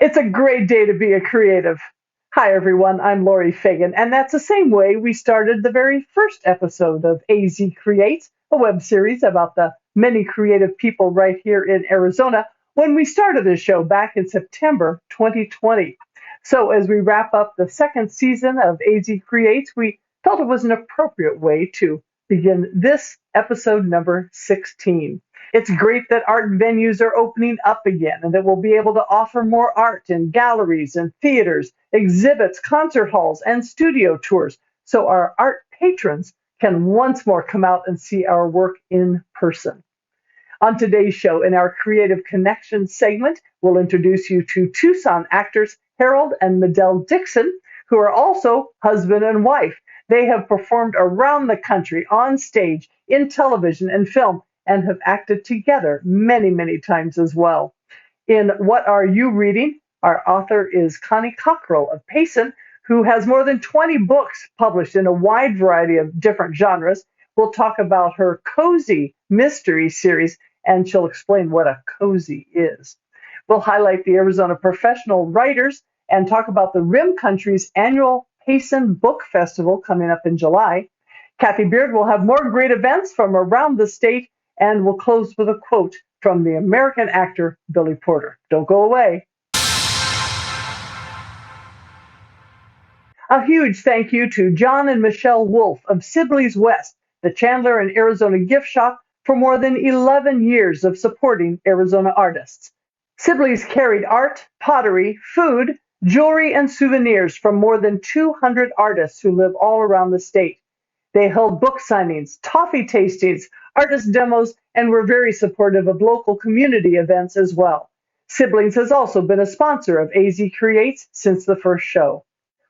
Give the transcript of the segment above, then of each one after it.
It's a great day to be a creative. Hi, everyone. I'm Laurie Fagen, and that's the same way we started the very first episode of AZ Creates, a web series about the many creative people right here in Arizona, when we started the show back in September 2020. So as we wrap up the second season of AZ Creates, we felt it was an appropriate way to begin this episode number 16. It's great that art venues are opening up again and that we'll be able to offer more art in galleries and theaters, exhibits, concert halls, and studio tours so our art patrons can once more come out and see our work in person. On today's show, in our Creative Connection segment, we'll introduce you to Tucson actors Harold and Maedell Dixon, who are also husband and wife. They have performed around the country on stage, in television and film, and have acted together many, many times as well. In What Are You Reading? Our author is Connie Cockrell of Payson, who has more than 20 books published in a wide variety of different genres. We'll talk about her cozy mystery series, and she'll explain what a cozy is. We'll highlight the Arizona professional writers and talk about the Rim Country's annual Payson Book Festival coming up in July. Cathy Beard will have more great events from around the state, and we'll close with a quote from the American actor Billy Porter. Don't go away. A huge thank you to John and Michelle Wolf of Sibley's West, the Chandler and Arizona gift shop, for more than 11 years of supporting Arizona artists. Sibley's carried art, pottery, food, jewelry, and souvenirs from more than 200 artists who live all around the state. They held book signings, toffee tastings, artist demos, and were very supportive of local community events as well. Siblings has also been a sponsor of AZ Creates since the first show.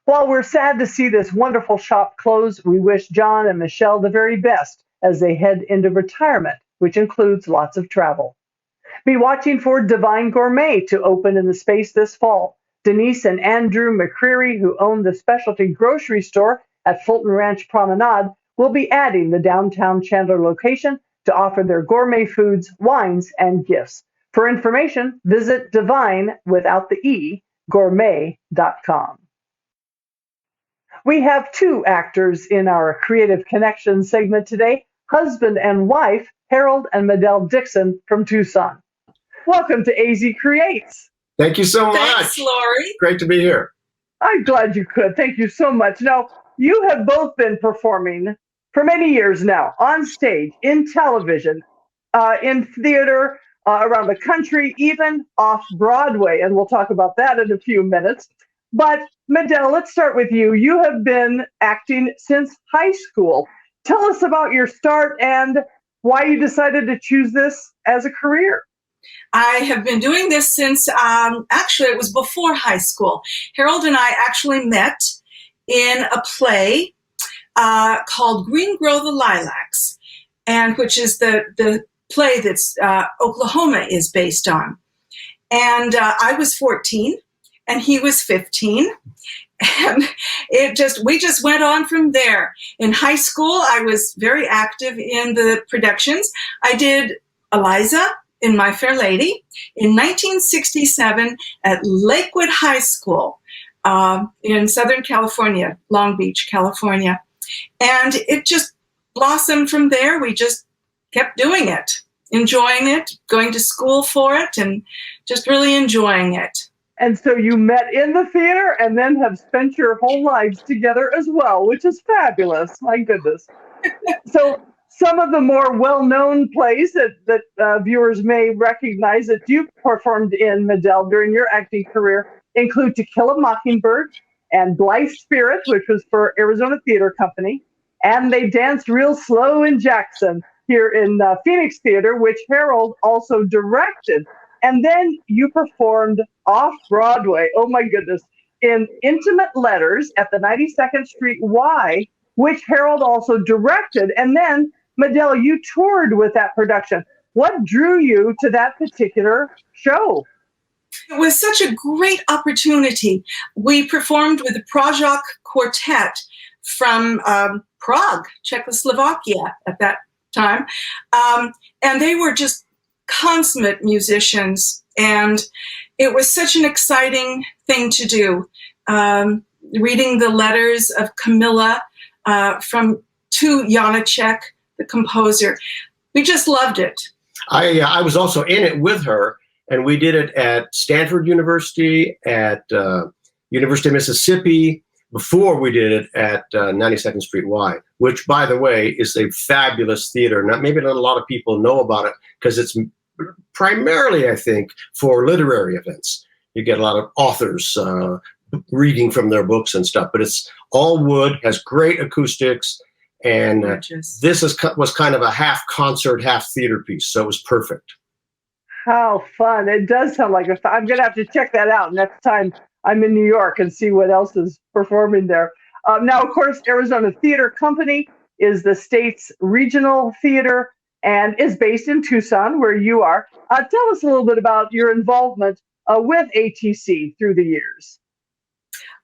While we're sad to see this wonderful shop close, we wish John and Michelle the very best as they head into retirement, which includes lots of travel. Be watching for Divine Gourmet to open in the space this fall. Denise and Andrew McCreary, who own the specialty grocery store at Fulton Ranch Promenade, will be adding the downtown Chandler location to offer their gourmet foods, wines, and gifts. For information, visit Divine, without the E, gourmet.com. We have two actors in our Creative Connection segment today, husband and wife, Harold and Maedell Dixon from Tucson. Welcome to AZ Creates. Thank you so much. Thanks, Laurie. Great to be here. I'm glad you could. Thank you so much. Now, you have both been performing for many years now, on stage, in television, in theater, around the country, even off Broadway, and we'll talk about that in a few minutes. But Maedell, let's start with you. You have been acting since high school. Tell us about your start and why you decided to choose this as a career. I have been doing this since, actually, it was before high school. Harold and I actually met in a play called Green Grow the Lilacs, and which is the play that's Oklahoma is based on. And I was 14 and he was 15. And we just went on from there. In high school, I was very active in the productions. I did Eliza in My Fair Lady in 1967 at Lakewood High School in Southern California, Long Beach, California. And it just blossomed from there. We just kept doing it, enjoying it, going to school for it, and just really enjoying it. And so you met in the theater and then have spent your whole lives together as well, which is fabulous. My goodness. So some of the more well-known plays that viewers may recognize that you performed in, Maedell, during your acting career include To Kill a Mockingbird and Blithe Spirit, which was for Arizona Theater Company, and They Danced Real Slow in Jackson here in Phoenix Theater, which Harold also directed. And then you performed off-Broadway, oh my goodness, in Intimate Letters at the 92nd Street Y, which Harold also directed. And then, Maedell, you toured with that production. What drew you to that particular show? It was such a great opportunity. We performed with the Prajak Quartet from Prague, Czechoslovakia at that time. And they were just consummate musicians. And it was such an exciting thing to do. Reading the letters of Camilla to Janáček, the composer. We just loved it. I was also in it with her, and we did it at Stanford University, at University of Mississippi, before we did it at 92nd Street Y, which, by the way, is a fabulous theater. Maybe not a lot of people know about it because it's primarily, I think, for literary events. You get a lot of authors reading from their books and stuff, but it's all wood, has great acoustics, and this was kind of a half concert, half theater piece, so it was perfect. How fun. It does sound like I'm going to have to check that out next time I'm in New York and see what else is performing there. Now, of course, Arizona Theater Company is the state's regional theater and is based in Tucson, where you are. Tell us a little bit about your involvement with ATC through the years.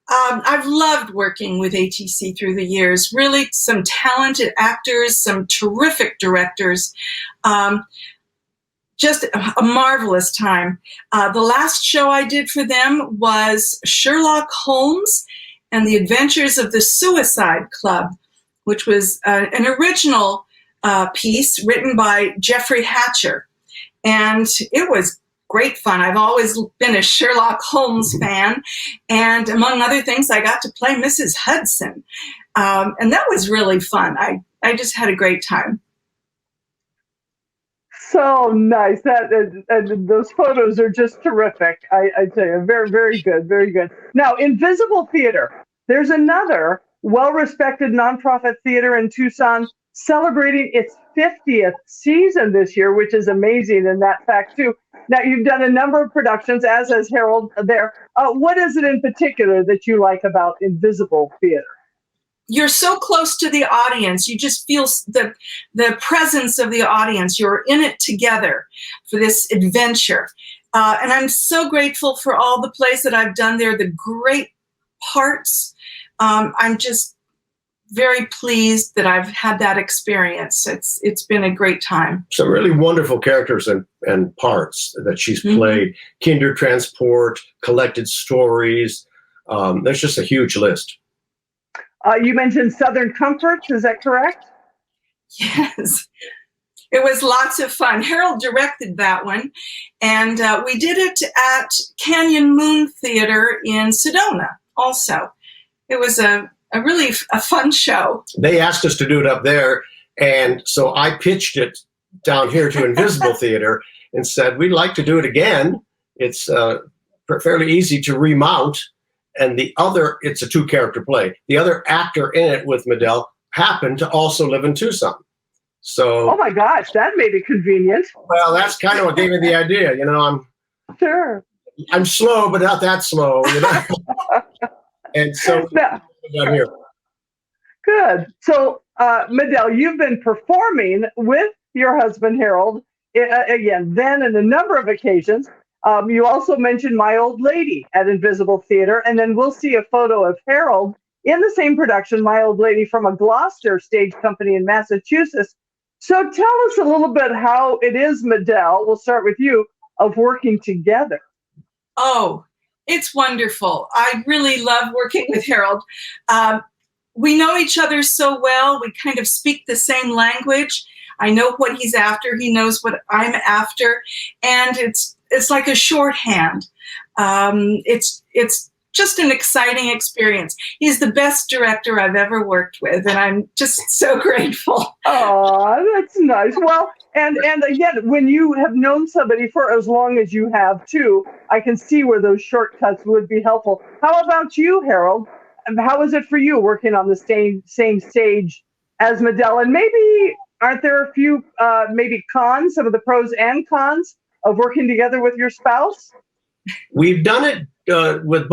I've loved working with ATC through the years. Really, some talented actors, some terrific directors. Just a marvelous time. The last show I did for them was Sherlock Holmes and the Adventures of the Suicide Club, which was an original piece written by Jeffrey Hatcher. And it was great fun. I've always been a Sherlock Holmes fan. And among other things, I got to play Mrs. Hudson. And that was really fun. I just had a great time. So nice. And those photos are just terrific. I tell you, very, very good, very good. Now, Invisible Theater. There's another well-respected nonprofit theater in Tucson celebrating its 50th season this year, which is amazing in that fact, too. Now, you've done a number of productions, as has Harold there. What is it in particular that you like about Invisible Theater? You're so close to the audience. You just feel the presence of the audience. You're in it together for this adventure. And I'm so grateful for all the plays that I've done there, the great parts. I'm just very pleased that I've had that experience. It's been a great time. Some really wonderful characters and parts that she's played. Mm-hmm. Kinder Transport, Collected Stories. There's just a huge list. You mentioned Southern Comforts, is that correct? Yes. It was lots of fun. Harold directed that one, and we did it at Canyon Moon Theater in Sedona also. It was a really fun show. They asked us to do it up there, and so I pitched it down here to Invisible Theater and said, we'd like to do it again. It's fairly easy to remount. And it's a 2-character play. The other actor in it with Maedell happened to also live in Tucson. So, oh my gosh, that made it convenient. Well, that's kind of what gave me the idea. You know, I'm slow, but not that slow. You know, and so I'm here. Good. So, Maedell, you've been performing with your husband Harold again, then on a number of occasions. You also mentioned My Old Lady at Invisible Theater, and then we'll see a photo of Harold in the same production, My Old Lady, from a Gloucester stage company in Massachusetts. So tell us a little bit how it is, Maedell, we'll start with you, of working together. Oh, it's wonderful. I really love working with Harold. We know each other so well. We kind of speak the same language. I know what he's after. He knows what I'm after. And it's like a shorthand. It's just an exciting experience. He's the best director I've ever worked with, and I'm just so grateful. Oh, that's nice. Well, and again, when you have known somebody for as long as you have, too, I can see where those shortcuts would be helpful. How about you, Harold? How is it for you working on the same stage as Maedell? And maybe aren't there a few maybe cons, some of the pros and cons of working together with your spouse? We've done it with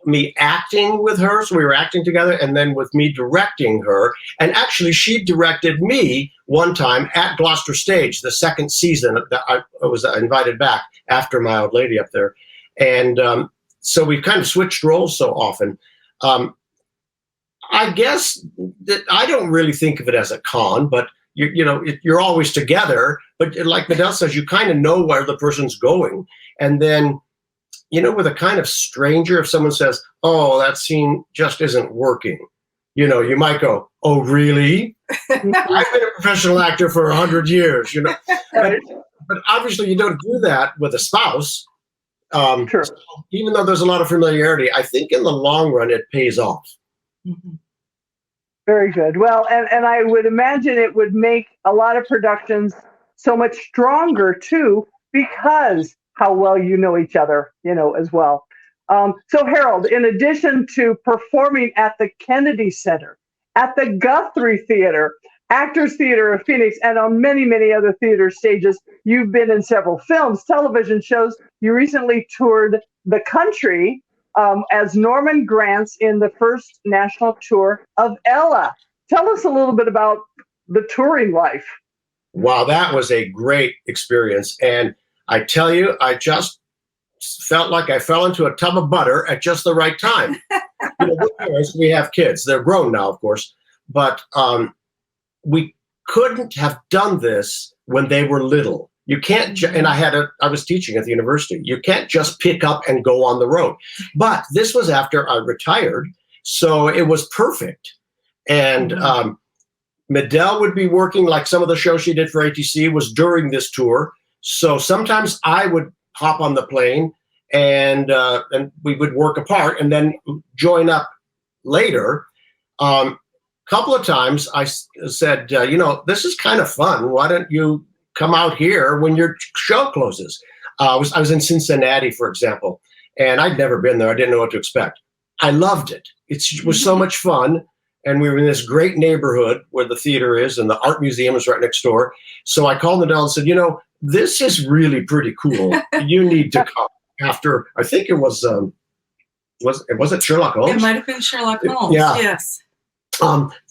me acting with her, so we were acting together, and then with me directing her. And actually, she directed me one time at Gloucester Stage, the second season that I was invited back after My Old Lady up there. And so we've kind of switched roles so often. I guess that I don't really think of it as a con, but you're always together. But like Maedell says, you kind of know where the person's going. And then with a kind of stranger, if someone says, oh, that scene just isn't working, you might go, oh, really? I've been a professional actor for 100 years, but obviously you don't do that with a spouse. Sure. So even though there's a lot of familiarity, I think in the long run it pays off. Mm-hmm. Very good. Well, and I would imagine it would make a lot of productions so much stronger too, because how well you know each other, as well. So Harold, in addition to performing at the Kennedy Center, at the Guthrie Theater, Actors Theater of Phoenix, and on many, many other theater stages, you've been in several films, television shows. You recently toured the country as Norman Granz in the first national tour of Ella. Tell us a little bit about the touring life. Wow, that was a great experience. And I tell you, I just felt like I fell into a tub of butter at just the right time. We have kids. They're grown now, of course. But we couldn't have done this when they were little. You can't, and I was teaching at the university. You can't just pick up and go on the road. But this was after I retired, so it was perfect. And Maedell would be working, like some of the shows she did for ATC was during this tour. So sometimes I would hop on the plane and we would work apart and then join up later. Couple of times I said, this is kind of fun. Why don't you come out here when your show closes? I was in Cincinnati, for example, and I'd never been there. I didn't know what to expect. I loved it. It was so much fun. And we were in this great neighborhood where the theater is and the art museum is right next door. So I called Maedell and said, this is really pretty cool. You need to come after, I think it was it Sherlock Holmes? It might have been Sherlock Holmes, yeah. Yes.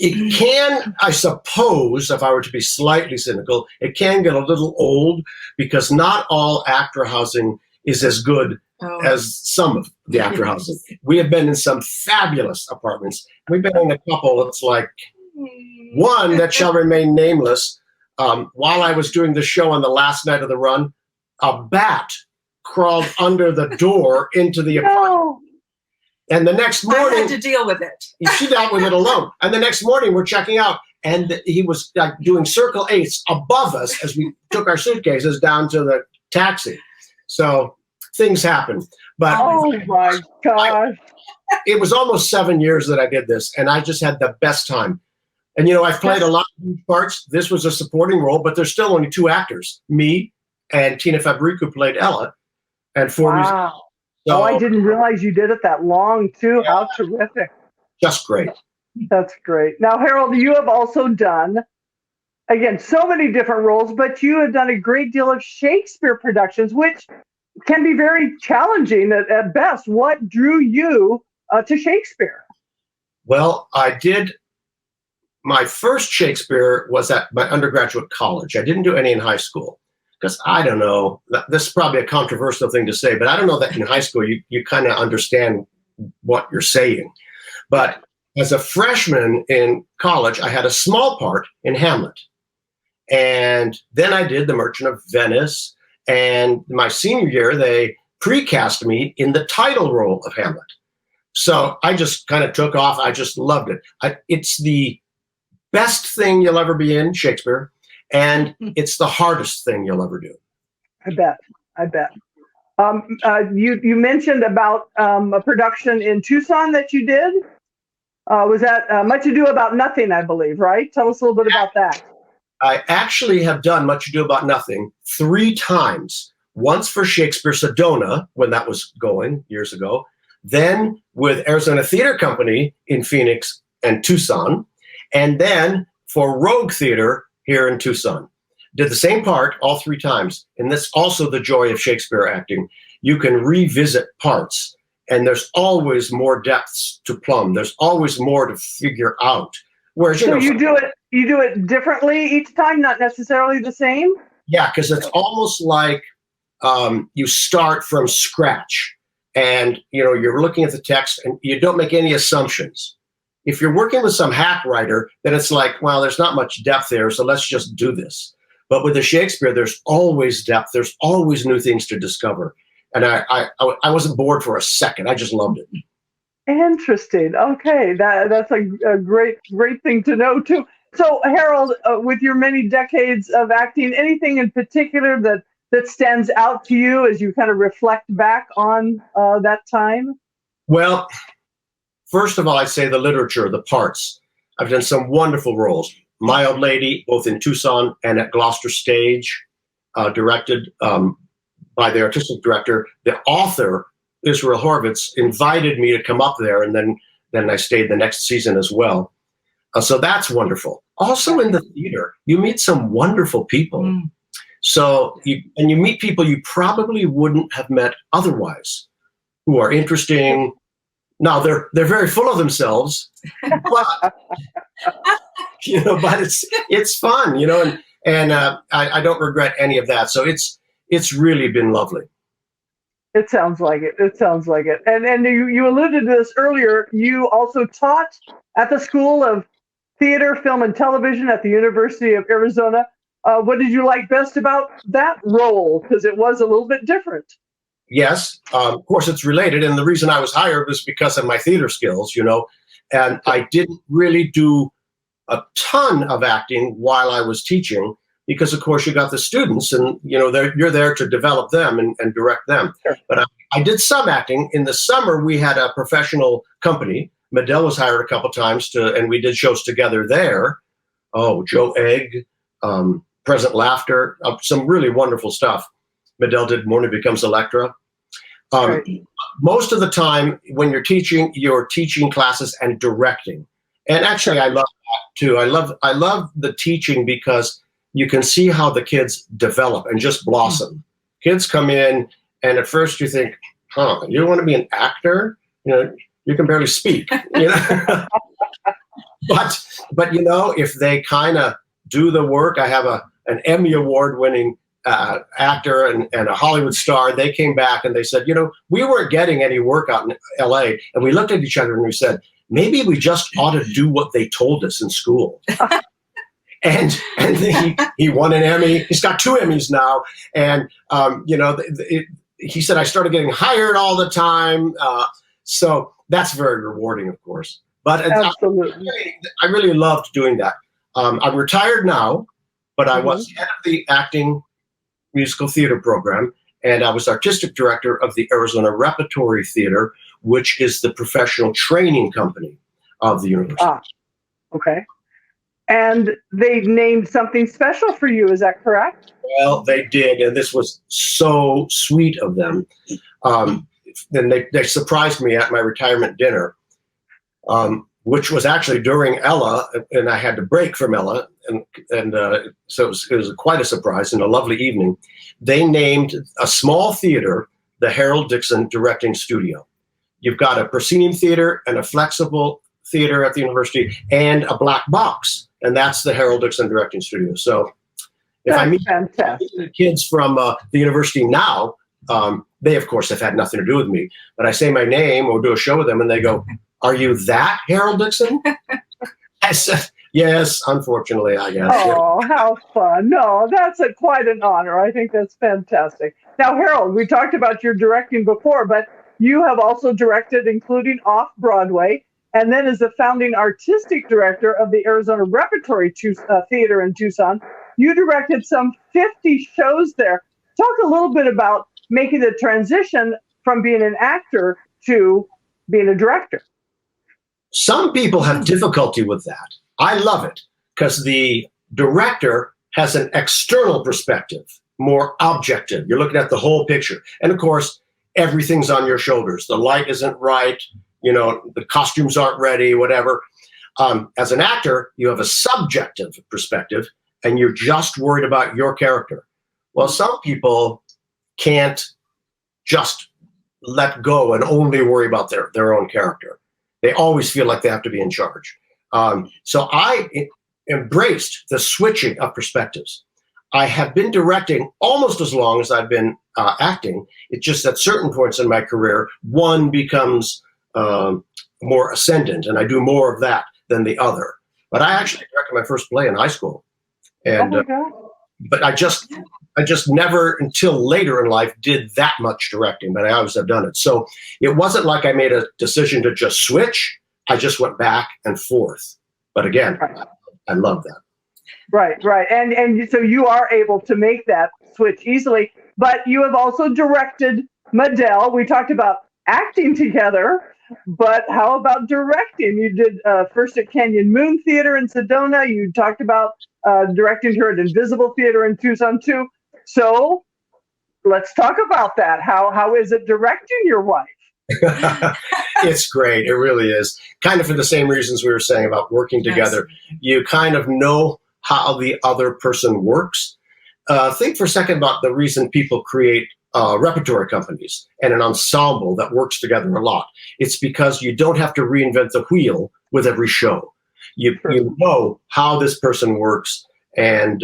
It can, I suppose, if I were to be slightly cynical, it can get a little old because not all actor housing is as good as some of the actor housing. We have been in some fabulous apartments. We've been in a couple. It's like one that shall remain nameless. While I was doing the show on the last night of the run, a bat crawled under the door into the apartment. No. And the next morning, I had to deal with it. She dealt with it alone. And the next morning, we're checking out, and he was doing circle eights above us as we took our suitcases down to the taxi. So things happen. But oh my gosh! It was almost 7 years that I did this, and I just had the best time. And I've played a lot of huge parts. This was a supporting role, but there's still only two actors: me and Tina Fabric, who played Ella, and four musicians. So, I didn't realize you did it that long, too. Yeah. How terrific. Just great. That's great. Now, Harold, you have also done, again, so many different roles, but you have done a great deal of Shakespeare productions, which can be very challenging at best. What drew you to Shakespeare? Well, I did. My first Shakespeare was at my undergraduate college. I didn't do any in high school. Because I don't know, this is probably a controversial thing to say, but I don't know that in high school you kind of understand what you're saying. But as a freshman in college, I had a small part in Hamlet. And then I did The Merchant of Venice. And my senior year, they pre-cast me in the title role of Hamlet. So I just kind of took off. I just loved it. It's the best thing you'll ever be in, Shakespeare. And it's the hardest thing you'll ever do. I bet. You mentioned about a production in Tucson that you did. Was that Much Ado About Nothing, I believe, right? Tell us a little bit about that. I actually have done Much Ado About Nothing 3 times. Once for Shakespeare Sedona, when that was going years ago. Then with Arizona Theater Company in Phoenix and Tucson. And then for Rogue Theater here in Tucson. Did the same part all 3 times. And that's also the joy of Shakespeare acting. You can revisit parts, and there's always more depths to plumb. There's always more to figure out. Whereas, you do it differently each time, not necessarily the same? Yeah, because it's almost like you start from scratch. And you're looking at the text and you don't make any assumptions. If you're working with some hack writer, then it's like, well, there's not much depth there, so let's just do this. But with the Shakespeare, there's always depth. There's always new things to discover. And I wasn't bored for a second. I just loved it. Interesting. Okay, that's a great thing to know too. So, Harold, with your many decades of acting, anything in particular that stands out to you as you kind of reflect back on that time? Well, first of all, I'd say the literature, the parts. I've done some wonderful roles. My Old Lady, both in Tucson and at Gloucester Stage, directed by the artistic director. The author, Israel Horvitz, invited me to come up there, and then I stayed the next season as well. So that's wonderful. Also in the theater, you meet some wonderful people. Mm. So you meet people you probably wouldn't have met otherwise, who are interesting. Now they're very full of themselves, but but it's fun, and I don't regret any of that. So it's really been lovely. It sounds like it. It sounds like it. And you alluded to this earlier. You also taught at the School of Theater, Film, and Television at the University of Arizona. What did you like best about that role? Because it was a little bit different. Yes, of course it's related. And the reason I was hired was because of my theater skills, and I didn't really do a ton of acting while I was teaching because, of course, you got the students and, you're there to develop them and direct them. Sure. But I did some acting. In the summer, we had a professional company. Maedell was hired a couple times and we did shows together there. Oh, Joe Egg, Present Laughter, some really wonderful stuff. Maedell did Morning Becomes Electra. Right. Most of the time when you're teaching classes and directing. And actually, I love that too. I love the teaching because you can see how the kids develop and just blossom. Kids come in, and at first you think, you want to be an actor? You can barely speak. But if they kind of do the work, I have an Emmy Award-winning actor and a Hollywood star. They came back and they said, we weren't getting any work out in LA. And we looked at each other and we said, maybe we just ought to do what they told us in school. and he won an Emmy. He's got 2 Emmys now. And, he said, I started getting hired all the time. So that's very rewarding, of course. But I really loved doing that. I'm retired now, but I was head of the acting musical theater program, and I was artistic director of the Arizona Repertory Theater, which is the professional training company of the university. Okay. And they named something special for you, is that correct? Well, they did, and this was so sweet of them. Then they surprised me at my retirement dinner, which was actually during Ella, and I had to break from Ella, and so it was quite a surprise and a lovely evening. They named a small theater the Harold Dixon Directing Studio. You've got a proscenium theater and a flexible theater at the university and a black box, and that's the Harold Dixon Directing Studio. So if I meet the kids from the university now, they, of course, have had nothing to do with me, but I say my name or do a show with them, and they go, "Are you that Harold Dixon?" I said, "Yes, unfortunately, I guess." Oh, how fun. No, that's quite an honor. I think that's fantastic. Now, Harold, we talked about your directing before, but you have also directed, including off-Broadway, and then as the founding artistic director of the Arizona Repertory Theater in Tucson, you directed some 50 shows there. Talk a little bit about making the transition from being an actor to being a director. Some people have difficulty with that. I love it because the director has an external perspective, more objective. You're looking at the whole picture. And of course, everything's on your shoulders. The light isn't right. The costumes aren't ready, whatever. As an actor, you have a subjective perspective and you're just worried about your character. Well, some people can't just let go and only worry about their own character. They always feel like they have to be in charge. So I embraced the switching of perspectives. I have been directing almost as long as I've been acting. It's just at certain points in my career, one becomes more ascendant, and I do more of that than the other. But I actually directed my first play in high school. And but I just I just never, until later in life, did that much directing, but I always have done it. So it wasn't like I made a decision to just switch. I just went back and forth. But again, I love that. Right. And so you are able to make that switch easily. But you have also directed Maedell. We talked about acting together, but how about directing? You did first at Canyon Moon Theater in Sedona. You talked about directing her at Invisible Theater in Tucson too. So let's talk about that. How is it directing your wife? It's great. It really is. Kind of for the same reasons we were saying about working together. Yes. You kind of know how the other person works. Think for a second about the reason people create repertory companies and an ensemble that works together a lot. It's because you don't have to reinvent the wheel with every show. You know how this person works, and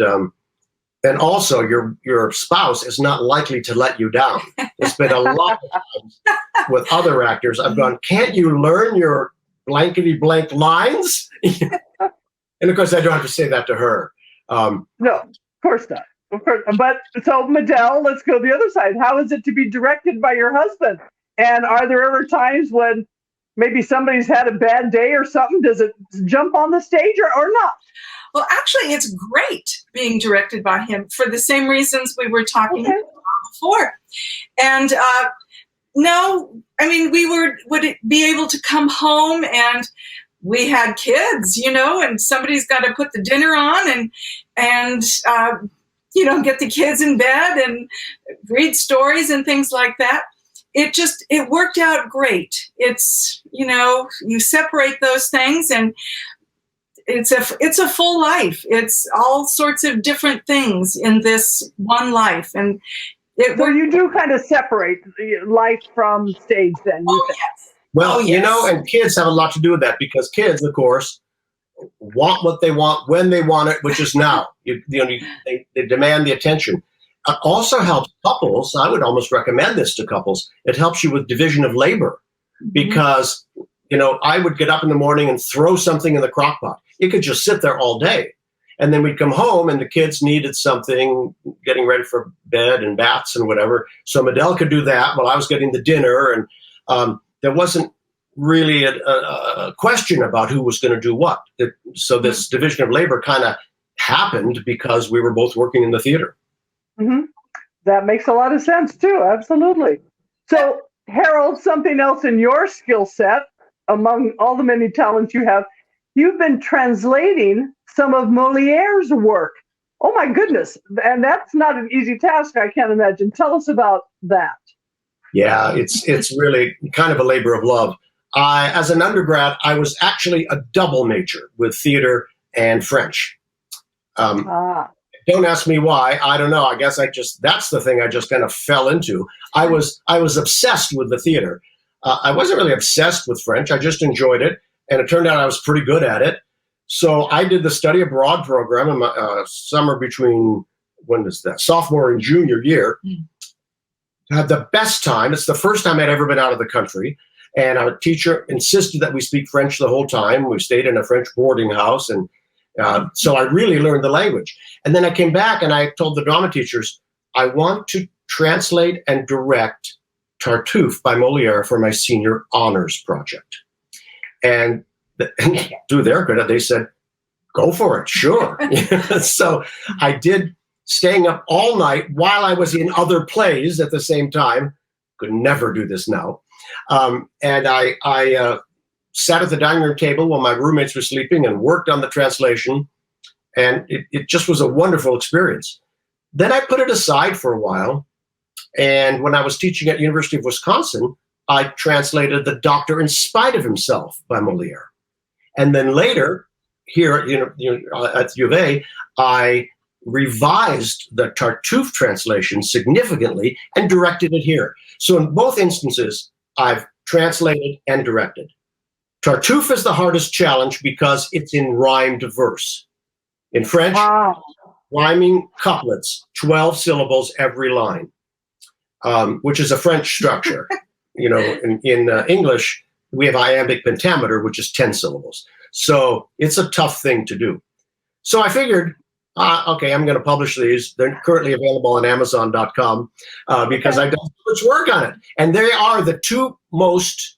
also your spouse is not likely to let you down. There's been a lot of times with other actors I've gone, can't you learn your blankety blank lines? And of course I don't have to say that to her. No, of course not. Of course. But so Maedell, let's go the other side. How is it to be directed by your husband? And are there ever times when maybe somebody's had a bad day or something? Does it jump on the stage or not? Well, actually, it's great being directed by him for the same reasons we were talking about before. And no, I mean, we would be able to come home and we had kids, and somebody's got to put the dinner on and get the kids in bed and read stories and things like that. It worked out great. It's, you separate those things and it's a full life. It's all sorts of different things in this one life. And so you do kind of separate life from stage then. Yes. Well, and kids have a lot to do with that because kids, of course, want what they want when they want it, which is now. They demand the attention. It also helps couples. I would almost recommend this to couples. It helps you with division of labor because, I would get up in the morning and throw something in the crock pot. It could just sit there all day. And then we'd come home and the kids needed something, getting ready for bed and baths and whatever. So Maedell could do that while I was getting the dinner. And there wasn't really a question about who was going to do what. So this division of labor kind of happened because we were both working in the theater. Mm-hmm. That makes a lot of sense too. Absolutely. So Harold, something else in your skill set, among all the many talents you have, you've been translating some of Molière's work. Oh my goodness. And that's not an easy task, I can't imagine. Tell us about that. Yeah, it's really kind of a labor of love. As an undergrad, I was actually a double major with theater and French. Don't ask me why. I don't know. I guess that's the thing I just kind of fell into. I was obsessed with the theater. I wasn't really obsessed with French. I just enjoyed it. And it turned out I was pretty good at it. So I did the study abroad program in my summer between, sophomore and junior year. Had the best time. It's the first time I'd ever been out of the country. And our teacher insisted that we speak French the whole time. We stayed in a French boarding house. And so I really learned the language. And then I came back and I told the drama teachers, I want to translate and direct Tartuffe by Molière for my senior honors project. And to their credit, they said, go for it, sure. So I did, staying up all night while I was in other plays at the same time. Could never do this now. And I sat at the dining room table while my roommates were sleeping and worked on the translation. And it just was a wonderful experience. Then I put it aside for a while. And when I was teaching at University of Wisconsin, I translated The Doctor in Spite of Himself by Molière. And then later, here at U of A, I revised the Tartuffe translation significantly and directed it here. So in both instances, I've translated and directed. Tartuffe is the hardest challenge because it's in rhymed verse. In French, rhyming couplets, 12 syllables every line, which is a French structure. In English, we have iambic pentameter, which is 10 syllables. So it's a tough thing to do. So I figured Okay, I'm going to publish these. They're currently available on Amazon.com because I've done so much work on it. And they are the two most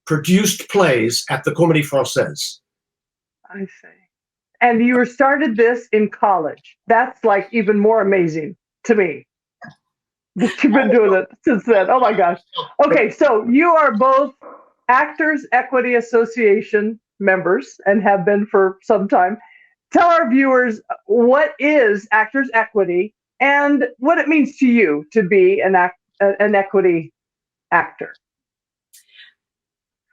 produced plays at the Comédie Française. I see. And you started this in college. That's like even more amazing to me. You've been doing it since then. Oh my gosh. Okay, so you are both Actors Equity Association members and have been for some time. Tell our viewers what is Actors Equity and what it means to you to be an equity actor.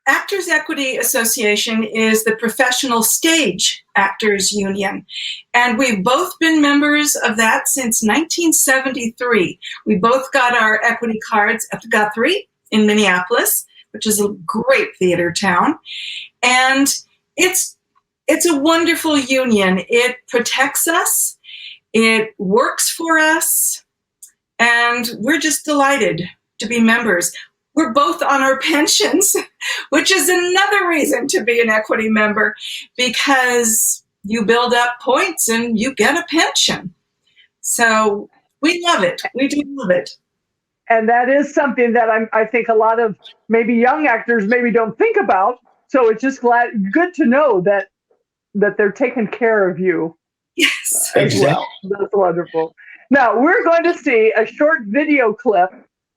Actors Equity Association is the professional stage actors union, and we've both been members of that since 1973. We both got our equity cards at the Guthrie in Minneapolis, which is a great theater town, and it's a wonderful union. It protects us, it works for us, and we're just delighted to be members. We're both on our pensions, which is another reason to be an equity member, because you build up points and you get a pension. So we love it. We do love it. And that is something that I think a lot of maybe young actors maybe don't think about. So it's just good to know that they're taking care of you. Yes. Exactly. Well. That's wonderful. Now, we're going to see a short video clip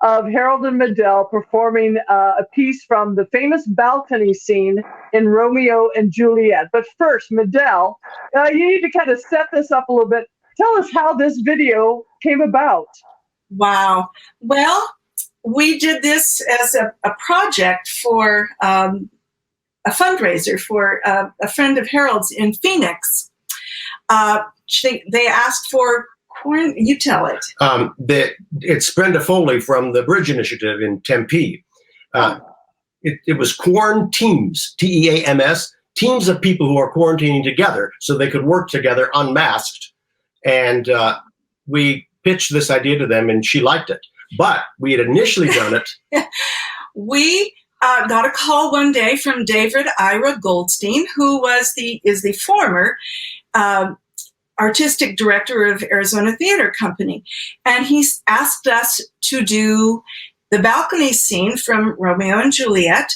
of Harold and Maedell performing a piece from the famous balcony scene in Romeo and Juliet. But first, Maedell, you need to kind of set this up a little bit. Tell us how this video came about. Wow. Well, we did this as a project for a fundraiser for a friend of Harold's in Phoenix. They asked for, you tell it. It's Brenda Foley from the Bridge Initiative in Tempe. It was quarantines, TEAMS, teams of people who are quarantining together so they could work together unmasked. And we pitched this idea to them, and she liked it. But we had initially done it. We got a call one day from David Ira Goldstein, who is the former artistic director of Arizona Theater Company. And he asked us to do the balcony scene from Romeo and Juliet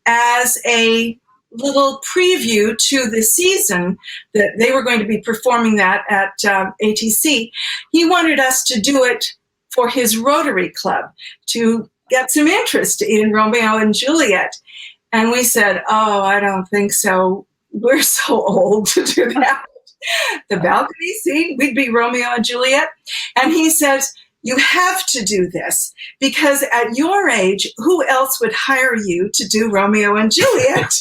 as a little preview to the season that they were going to be performing that at ATC. He wanted us to do it for his Rotary Club to get some interest in Romeo and Juliet. And we said, oh, I don't think so. We're so old to do that. The balcony scene, we'd be Romeo and Juliet. And he says, you have to do this because at your age, who else would hire you to do Romeo and Juliet?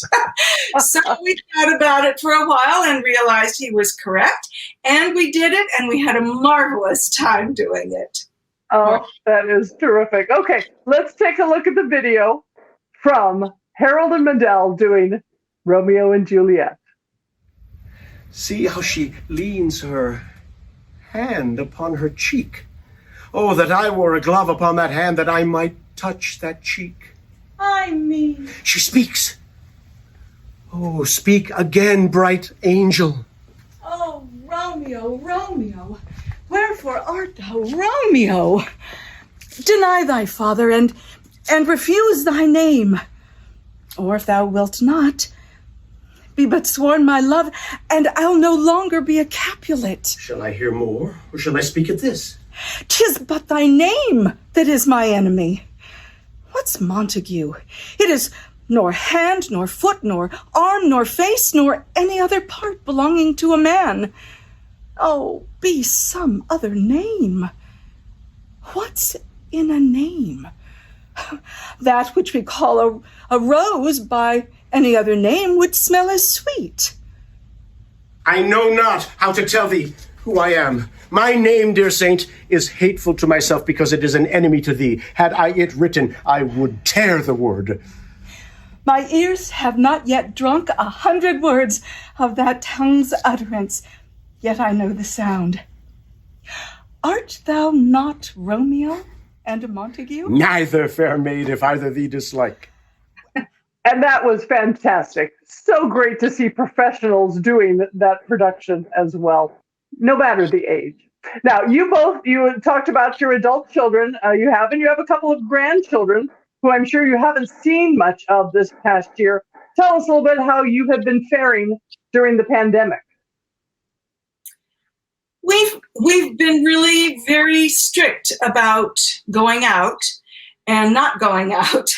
So we thought about it for a while and realized he was correct. And we did it, and we had a marvelous time doing it. Oh, that is terrific. Okay, let's take a look at the video from Harold and Maedell doing Romeo and Juliet. See how she leans her hand upon her cheek. Oh, that I wore a glove upon that hand, that I might touch that cheek. I mean. She speaks. Oh, speak again, bright angel. Oh, Romeo, Romeo, wherefore art thou, Romeo? Deny thy father and refuse thy name. Or if thou wilt not, be but sworn my love, and I'll no longer be a Capulet. Shall I hear more, or shall I speak at this? 'Tis but thy name that is my enemy. What's Montague? It is nor hand, nor foot, nor arm, nor face, nor any other part belonging to a man. Oh, be some other name. What's in a name? That which we call a rose by any other name would smell as sweet. I know not how to tell thee who I am. My name, dear saint, is hateful to myself because it is an enemy to thee. Had I it written, I would tear the word. My ears have not yet drunk 100 words of that tongue's utterance, yet I know the sound. Art thou not Romeo and Montague? Neither, fair maid, if either thee dislike. And that was fantastic. So great to see professionals doing that production as well. no matter the age. Now, you talked about your adult children. You have a couple of grandchildren who I'm sure you haven't seen much of this past year. Tell us a little bit how you have been faring during the pandemic. We've been really very strict about going out and not going out.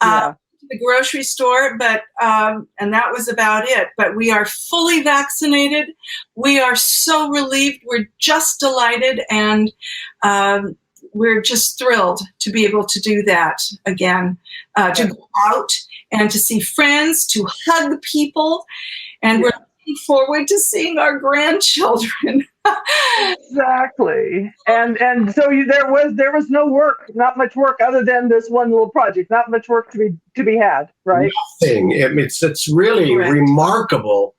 Yeah. The grocery store, but and that was about it. But we are fully vaccinated. We are so relieved. We're just delighted, and we're just thrilled to be able to do that again, to go out and to see friends, to hug people, and we're looking forward to seeing our grandchildren. Exactly. And so there was no work, not much work other than this one little project, not much work to be had, right? Nothing. It's really remarkable.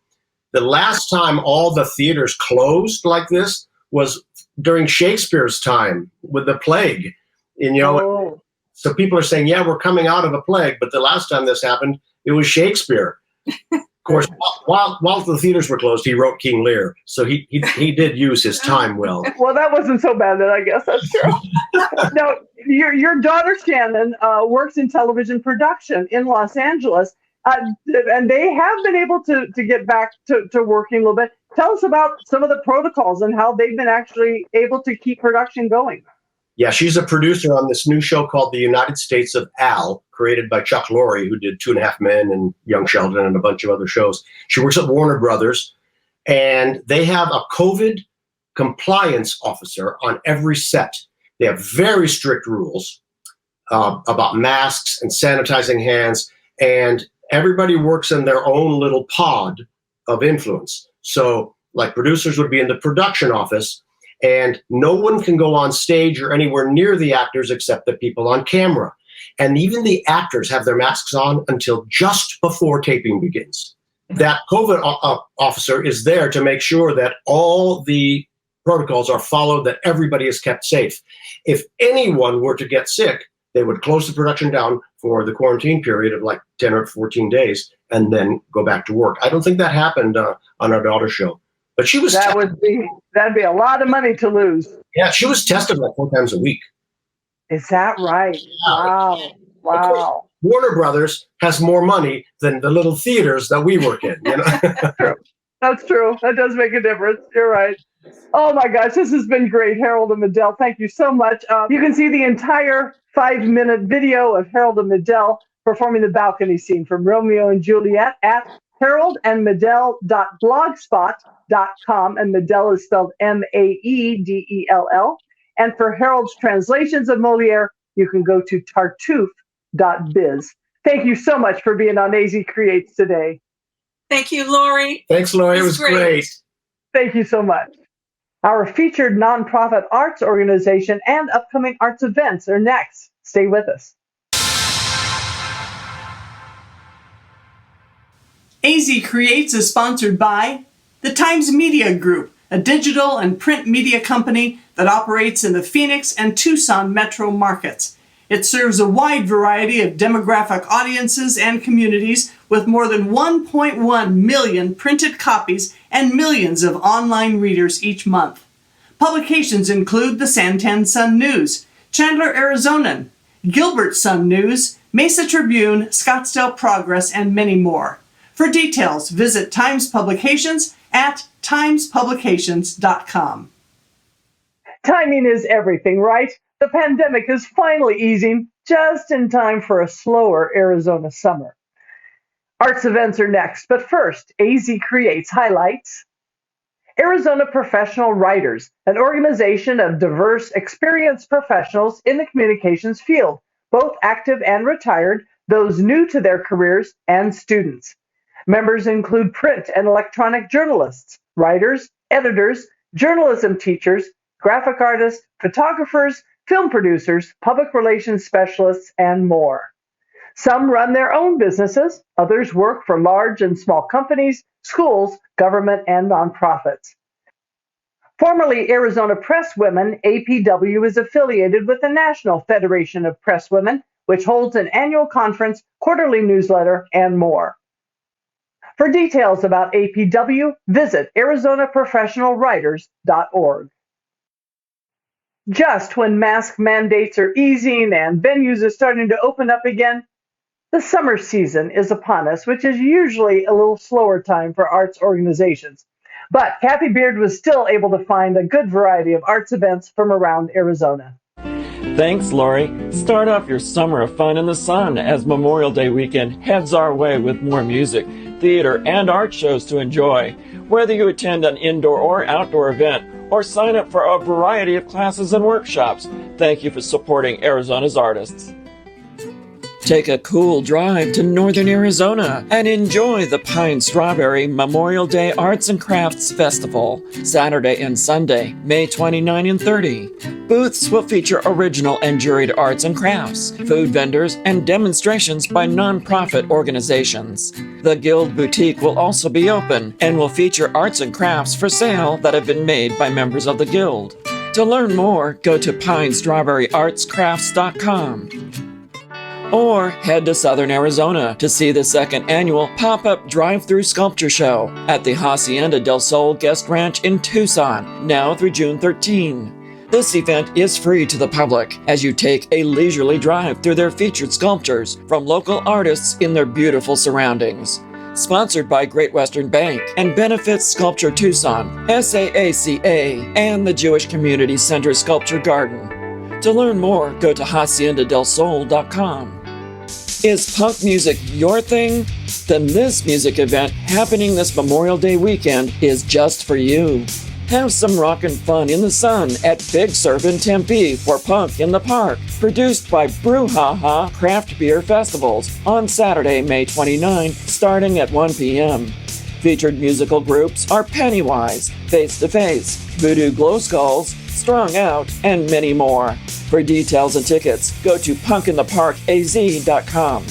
The last time all the theaters closed like this was during Shakespeare's time with the plague. And, so people are saying, yeah, we're coming out of a plague, but the last time this happened, it was Shakespeare. Of course, while the theaters were closed, he wrote King Lear, so he did use his time well. Well, that wasn't so bad then, I guess. That's true. Now, your daughter Shannon works in television production in Los Angeles, and they have been able to get back to working a little bit. Tell us about some of the protocols and how they've been actually able to keep production going. Yeah, she's a producer on this new show called The United States of Al, created by Chuck Lorre, who did 2.5 Men and Young Sheldon and a bunch of other shows. She works at Warner Brothers, and they have a COVID compliance officer on every set. They have very strict rules about masks and sanitizing hands, and everybody works in their own little pod of influence. So, like, producers would be in the production office, and no one can go on stage or anywhere near the actors except the people on camera. And even the actors have their masks on until just before taping begins. That COVID officer is there to make sure that all the protocols are followed, that everybody is kept safe. If anyone were to get sick, they would close the production down for the quarantine period of like 10 or 14 days and then go back to work. I don't think that happened on our daughter's show. But she was that'd be a lot of money to lose. Yeah, she was tested like 4 times a week. Is that right? Yeah. Wow. Warner Brothers has more money than the little theaters that we work in. You know? That's true. That does make a difference. You're right. Oh my gosh, this has been great, Harold and Maedell. Thank you so much. You can see the entire 5-minute video of Harold and Maedell performing the balcony scene from Romeo and Juliet at haroldandmaedell.blogspot.com, and Maedell is spelled Maedell. And for Harold's translations of Moliere, you can go to tartuffe.biz. Thank you so much for being on AZ Creates today. Thank you, Laurie. Thanks, Laurie. It was great. Thank you so much. Our featured nonprofit arts organization and upcoming arts events are next. Stay with us. AZ Creates is sponsored by the Times Media Group, a digital and print media company that operates in the Phoenix and Tucson metro markets. It serves a wide variety of demographic audiences and communities with more than 1.1 million printed copies and millions of online readers each month. Publications include the Santan Sun News, Chandler Arizonan, Gilbert Sun News, Mesa Tribune, Scottsdale Progress, and many more. For details, visit Times Publications at timespublications.com. Timing is everything, right? The pandemic is finally easing just in time for a slower Arizona summer. Arts events are next, but first, AZ Creates highlights Arizona Professional Writers, an organization of diverse, experienced professionals in the communications field, both active and retired, those new to their careers, and students. Members include print and electronic journalists, writers, editors, journalism teachers, graphic artists, photographers, film producers, public relations specialists, and more. Some run their own businesses, others work for large and small companies, schools, government, and nonprofits. Formerly Arizona Press Women, APW is affiliated with the National Federation of Press Women, which holds an annual conference, quarterly newsletter, and more. For details about APW, visit ArizonaProfessionalWriters.org. Just when mask mandates are easing and venues are starting to open up again, the summer season is upon us, which is usually a little slower time for arts organizations. But Cathy Beard was still able to find a good variety of arts events from around Arizona. Thanks, Laurie. Start off your summer of fun in the sun as Memorial Day weekend heads our way with more music, theater, and art shows to enjoy. Whether you attend an indoor or outdoor event, or sign up for a variety of classes and workshops, thank you for supporting Arizona's artists. Take a cool drive to northern Arizona and enjoy the Pine Strawberry Memorial Day Arts and Crafts Festival, Saturday and Sunday, May 29 and 30. Booths will feature original and juried arts and crafts, food vendors, and demonstrations by nonprofit organizations. The Guild Boutique will also be open and will feature arts and crafts for sale that have been made by members of the Guild. To learn more, go to pinestrawberryartscrafts.com. Or head to Southern Arizona to see the second annual Pop-Up Drive-Thru Sculpture Show at the Hacienda del Sol Guest Ranch in Tucson, now through June 13. This event is free to the public as you take a leisurely drive through their featured sculptures from local artists in their beautiful surroundings. Sponsored by Great Western Bank and benefits Sculpture Tucson, SAACA, and the Jewish Community Center Sculpture Garden. To learn more, go to haciendadelsol.com. Is punk music your thing? Then this music event happening this Memorial Day weekend is just for you. Have some rockin' fun in the sun at Big Surf in Tempe for Punk in the Park, produced by Brouhaha Craft Beer Festivals on Saturday, May 29, starting at 1 p.m. Featured musical groups are Pennywise, Face to Face, Voodoo Glow Skulls, Strung Out, and many more. For details and tickets, go to punkintheparkaz.com.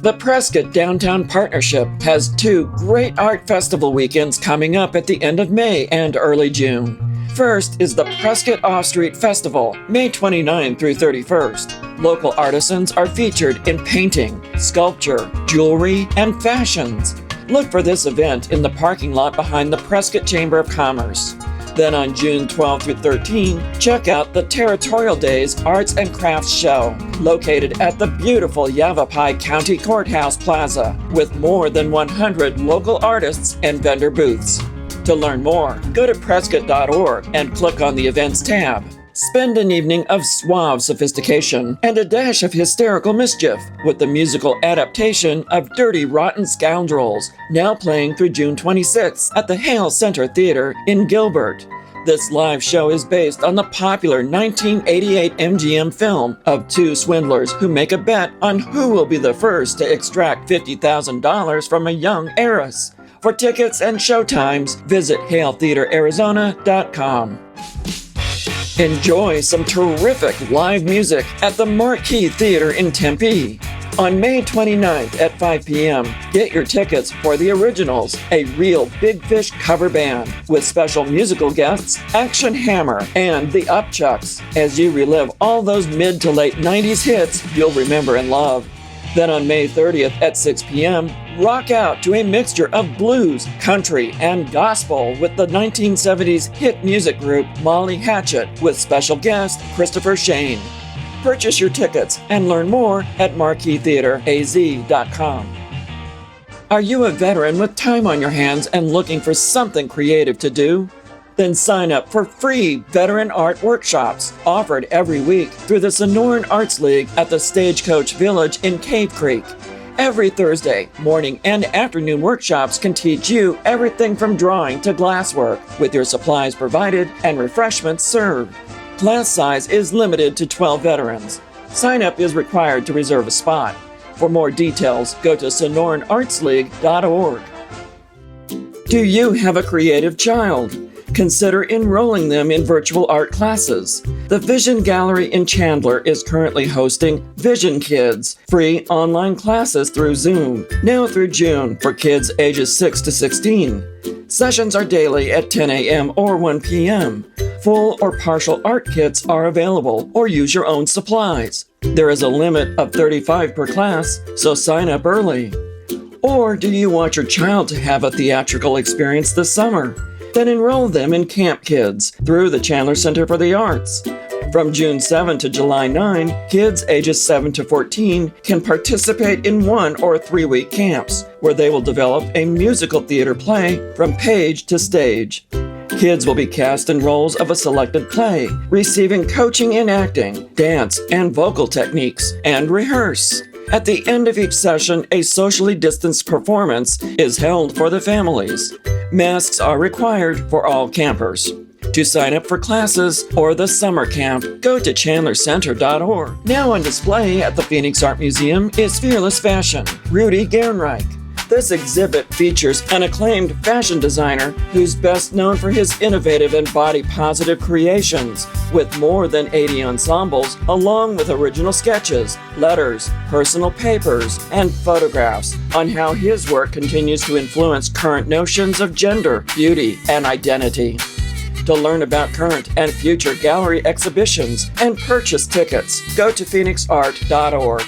The Prescott Downtown Partnership has 2 great art festival weekends coming up at the end of May and early June. First is the Prescott Off-Street Festival, May 29 through 31st. Local artisans are featured in painting, sculpture, jewelry, and fashions. Look for this event in the parking lot behind the Prescott Chamber of Commerce. Then on June 12 through 13, check out the Territorial Days Arts and Crafts Show, located at the beautiful Yavapai County Courthouse Plaza, with more than 100 local artists and vendor booths. To learn more, go to prescott.org and click on the Events tab. Spend an evening of suave sophistication and a dash of hysterical mischief with the musical adaptation of Dirty Rotten Scoundrels, now playing through June 26th at the Hale Center Theater in Gilbert. This live show is based on the popular 1988 MGM film of 2 swindlers who make a bet on who will be the first to extract $50,000 from a young heiress. For tickets and showtimes, visit haletheaterarizona.com. Enjoy some terrific live music at the Marquee Theater in Tempe. On May 29th at 5 p.m., get your tickets for The Originals, a real Big Fish cover band, with special musical guests Action Hammer and the Upchucks, as you relive all those mid to late 90s hits you'll remember and love. Then on May 30th at 6 p.m., rock out to a mixture of blues, country, and gospel with the 1970s hit music group Molly Hatchet with special guest Christopher Shane. Purchase your tickets and learn more at marqueetheateraz.com. Are you a veteran with time on your hands and looking for something creative to do? Then sign up for free veteran art workshops offered every week through the Sonoran Arts League at the Stagecoach Village in Cave Creek. Every Thursday, morning and afternoon workshops can teach you everything from drawing to glasswork, with your supplies provided and refreshments served. Class size is limited to 12 veterans. Sign up is required to reserve a spot. For more details, go to sonoranartsleague.org. Do you have a creative child? Consider enrolling them in virtual art classes. The Vision Gallery in Chandler is currently hosting Vision Kids, free online classes through Zoom, now through June for kids ages 6 to 16. Sessions are daily at 10 a.m. or 1 p.m. Full or partial art kits are available, or use your own supplies. There is a limit of 35 per class, so sign up early. Or do you want your child to have a theatrical experience this summer? Then enroll them in Camp Kids through the Chandler Center for the Arts. From June 7 to July 9, kids ages 7 to 14 can participate in 1 or 3-week camps where they will develop a musical theater play from page to stage. Kids will be cast in roles of a selected play, receiving coaching in acting, dance, and vocal techniques, and rehearse. At the end of each session, a socially distanced performance is held for the families. Masks are required for all campers. To sign up for classes or the summer camp, go to chandlercenter.org. Now on display at the Phoenix Art Museum is Fearless Fashion, Rudy Gernreich. This exhibit features an acclaimed fashion designer who's best known for his innovative and body-positive creations, with more than 80 ensembles, along with original sketches, letters, personal papers, and photographs on how his work continues to influence current notions of gender, beauty, and identity. To learn about current and future gallery exhibitions and purchase tickets, go to phoenixart.org.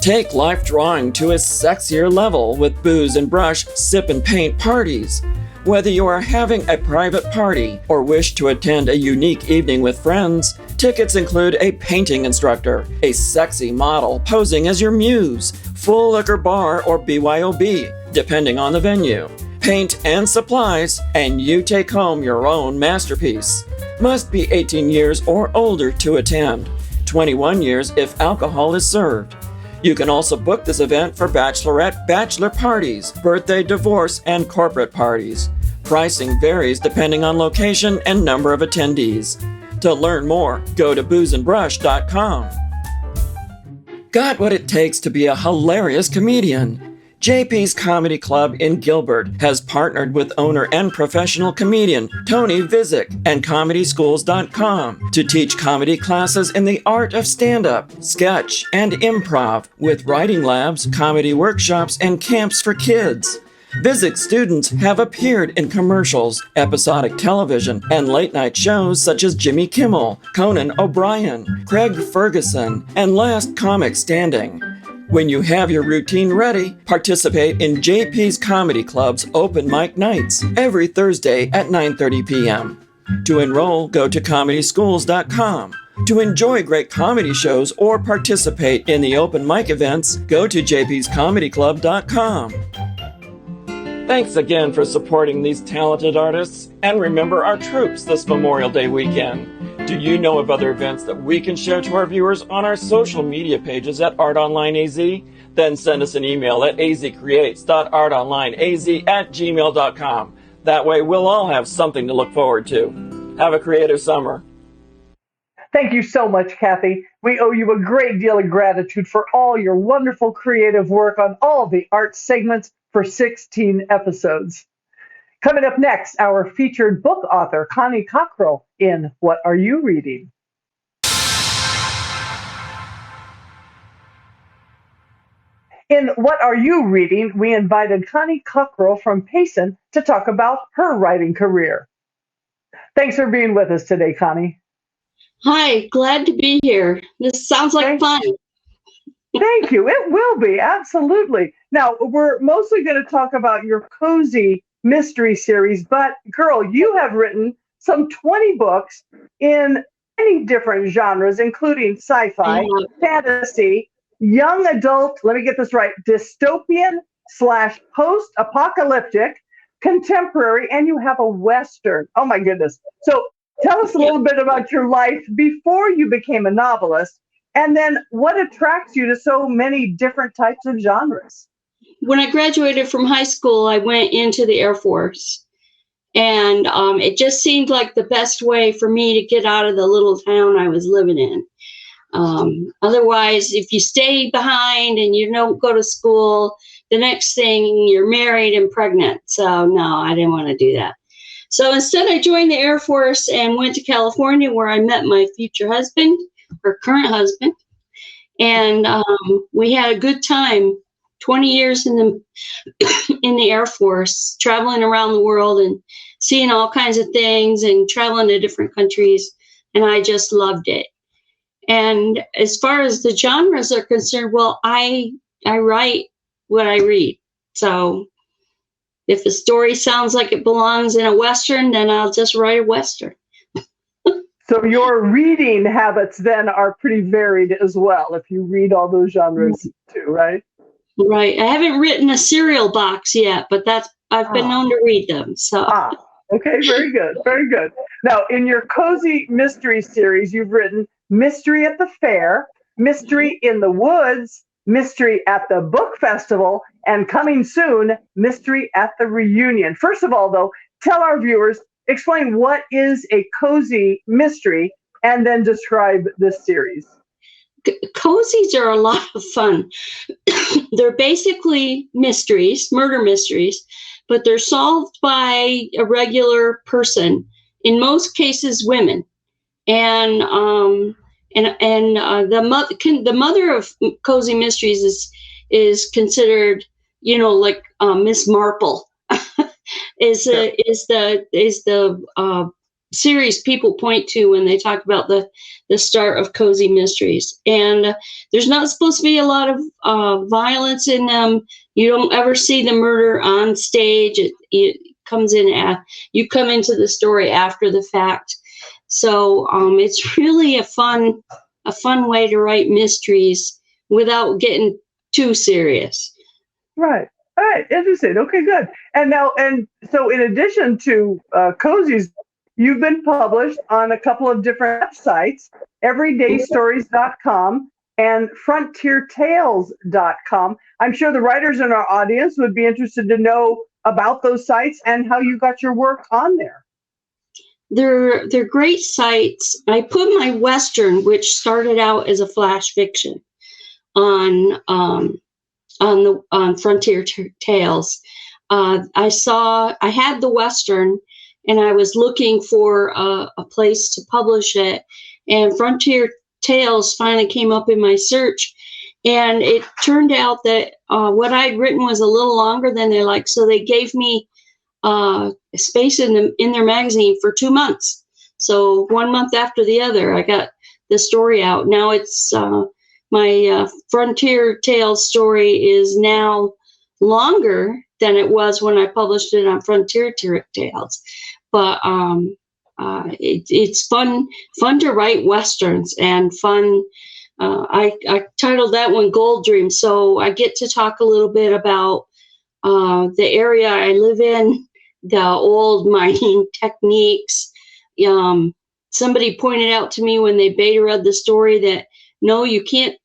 Take life drawing to a sexier level with Booze and Brush Sip and Paint parties. Whether you are having a private party or wish to attend a unique evening with friends, tickets include a painting instructor, a sexy model posing as your muse, full liquor bar or BYOB, depending on the venue, paint and supplies, and you take home your own masterpiece. Must be 18 years or older to attend. 21 years if alcohol is served. You can also book this event for bachelorette, bachelor parties, birthday, divorce, and corporate parties. Pricing varies depending on location and number of attendees. To learn more, go to boozeandbrush.com. Got what it takes to be a hilarious comedian? JP's Comedy Club in Gilbert has partnered with owner and professional comedian Tony Visick and ComedySchools.com to teach comedy classes in the art of stand-up, sketch, and improv with writing labs, comedy workshops, and camps for kids. Visick students have appeared in commercials, episodic television, and late-night shows such as Jimmy Kimmel, Conan O'Brien, Craig Ferguson, and Last Comic Standing. When you have your routine ready, participate in JP's Comedy Club's open mic nights every Thursday at 9:30 p.m. To enroll, go to ComedySchools.com. To enjoy great comedy shows or participate in the open mic events, go to jpscomedyclub.com. Thanks again for supporting these talented artists, and remember our troops this Memorial Day weekend. Do you know of other events that we can share to our viewers on our social media pages at ArtOnlineAZ? Then send us an email at azcreates.artonlineaz@gmail.com. That way we'll all have something to look forward to. Have a creative summer. Thank you so much, Cathy. We owe you a great deal of gratitude for all your wonderful creative work on all the art segments for 16 episodes. Coming up next, our featured book author, Connie Cockrell, in What Are You Reading? In What Are You Reading, we invited Connie Cockrell from Payson to talk about her writing career. Thanks for being with us today, Connie. Hi, glad to be here. This sounds like fun. Thank you. It will be, absolutely. Now, we're mostly going to talk about your cozy mystery series, but girl, you have written some 20 books in many different genres, including sci-fi, fantasy, young adult, let me get this right, dystopian / post-apocalyptic, contemporary, and you have a Western. Oh my goodness. So tell us a little bit about your life before you became a novelist, and then what attracts you to so many different types of genres? When I graduated from high school, I went into the Air Force, and it just seemed like the best way for me to get out of the little town I was living in. Otherwise, if you stay behind and you don't go to school, the next thing you're married and pregnant. So no, I didn't want to do that. So instead, I joined the Air Force and went to California, where I met my future husband, or current husband, and we had a good time. 20 years in the Air Force, traveling around the world and seeing all kinds of things and traveling to different countries, and I just loved it. And as far as the genres are concerned, well, I write what I read. So if a story sounds like it belongs in a Western, then I'll just write a Western. So your reading habits then are pretty varied as well, if you read all those genres too, right? Right. I haven't written a cereal box yet, but I've been known to read them. So. Okay, very good, very good. Now, in your cozy mystery series, you've written Mystery at the Fair, Mystery in the Woods, Mystery at the Book Festival, and coming soon, Mystery at the Reunion. First of all, though, tell our viewers, explain what is a cozy mystery, and then describe this series. Cozies are a lot of fun. They're basically mysteries, murder mysteries, but they're solved by a regular person, in most cases women. And the mother of cozy mysteries is considered, like Miss Marple. is the series people point to when they talk about the start of cozy mysteries. And there's not supposed to be a lot of violence in them. You don't ever see the murder on stage. It comes in you come into the story after the fact. So it's really a fun way to write mysteries without getting too serious. Right. All right. Interesting. Okay, good. And so in addition to cozies, you've been published on a couple of different websites, everydaystories.com and frontiertales.com. I'm sure the writers in our audience would be interested to know about those sites and how you got your work on there. They're great sites. I put my Western, which started out as a flash fiction, on Frontier Tales. I had the Western, and I was looking for a place to publish it, and Frontier Tales finally came up in my search, and it turned out that what I'd written was a little longer than they liked, so they gave me space in their magazine for 2 months. So 1 month after the other, I got the story out. Now it's my Frontier Tales story is now longer than it was when I published it on Frontier Tales. But it's fun to write Westerns and fun. I titled that one Gold Dream. So I get to talk a little bit about the area I live in, the old mining techniques. Somebody pointed out to me when they beta read the story that, no, you can't